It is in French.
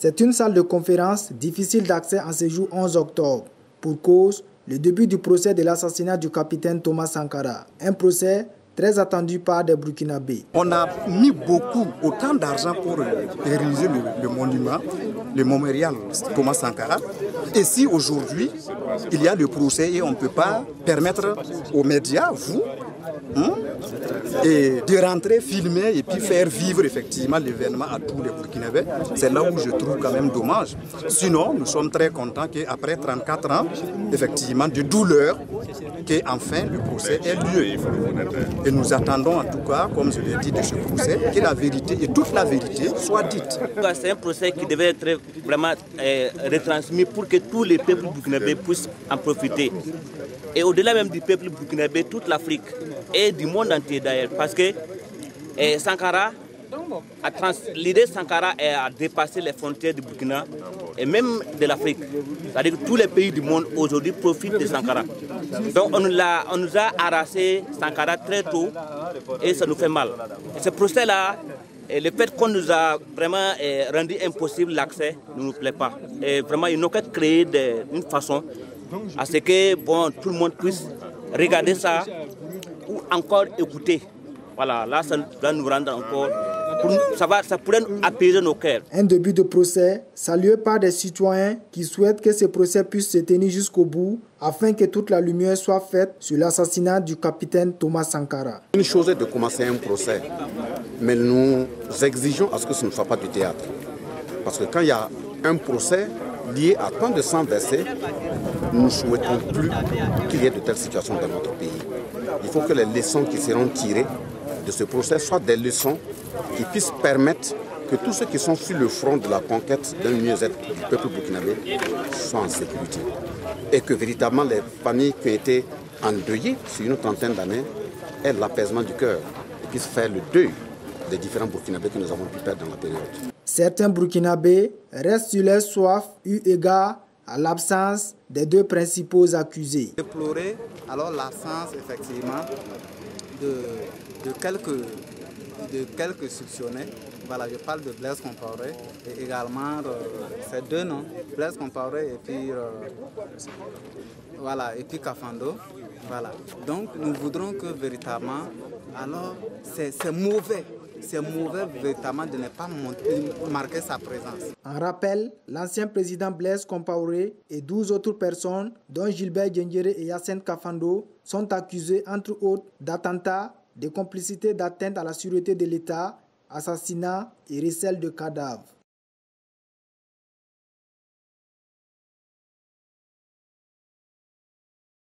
C'est une salle de conférence difficile d'accès en ce jour 11 octobre. Pour cause, le début du procès de l'assassinat du capitaine Thomas Sankara. Un procès très attendu par des Burkinabés. On a mis autant d'argent pour réaliser le monument, le mémorial Thomas Sankara. Et si aujourd'hui, il y a le procès et on ne peut pas permettre aux médias, vous, et de rentrer, filmer et puis faire vivre effectivement l'événement à tous les Burkinabés, c'est là où je trouve quand même dommage. Sinon, nous sommes très contents qu'après 34 ans, effectivement, de douleur, qu'enfin le procès ait lieu. Et nous attendons en tout cas, comme je l'ai dit, de ce procès, que la vérité et toute la vérité soient dites. C'est un procès qui devait être vraiment retransmis pour que tous les peuples burkinabés puissent en profiter. Et au-delà même du peuple burkinabé, toute l'Afrique et du monde entier d'ailleurs, parce que Sankara, l'idée Sankara a dépassé les frontières du Burkina et même de l'Afrique. C'est-à-dire que tous les pays du monde aujourd'hui profitent de Sankara. Donc on nous a arraché Sankara très tôt et ça nous fait mal. Et ce procès-là, le fait qu'on nous a vraiment rendu impossible l'accès ne nous plaît pas. Et vraiment, il nous a créé une façon à ce que tout le monde puisse regarder ça ou encore écouter. Voilà, là, ça va nous rendre encore... Ça pourrait apaiser nos cœurs. Un début de procès salué par des citoyens qui souhaitent que ce procès puisse se tenir jusqu'au bout afin que toute la lumière soit faite sur l'assassinat du capitaine Thomas Sankara. Une chose est de commencer un procès, mais nous exigeons à ce que ce ne soit pas du théâtre. Parce que quand il y a un procès lié à tant de sang versé, nous ne souhaitons plus qu'il y ait de telles situations dans notre pays. Il faut que les leçons qui seront tirées de ce procès soient des leçons qui puissent permettre que tous ceux qui sont sur le front de la conquête d'un mieux-être du peuple burkinabé soient en sécurité. Et que véritablement les familles qui ont été endeuillées sur une trentaine d'années aient l'apaisement du cœur et puissent faire le deuil des différents Burkinabés que nous avons pu perdre dans la période. Certains Burkinabés restent sur leur soif eu égard à l'absence des deux principaux accusés. Déplorer alors l'absence effectivement de quelques soupçonnés. Voilà, je parle de Blaise Compaoré et également ces deux noms, Blaise Compaoré et puis et puis Kafando. Voilà. Donc nous voudrons que véritablement, alors c'est mauvais véritablement de ne pas marquer sa présence. En rappel, l'ancien président Blaise Compaoré et 12 autres personnes, dont Gilbert Diendéré et Yacine Kafando, sont accusés entre autres d'attentats, de complicité d'atteinte à la sûreté de l'État, assassinat et recel de cadavres.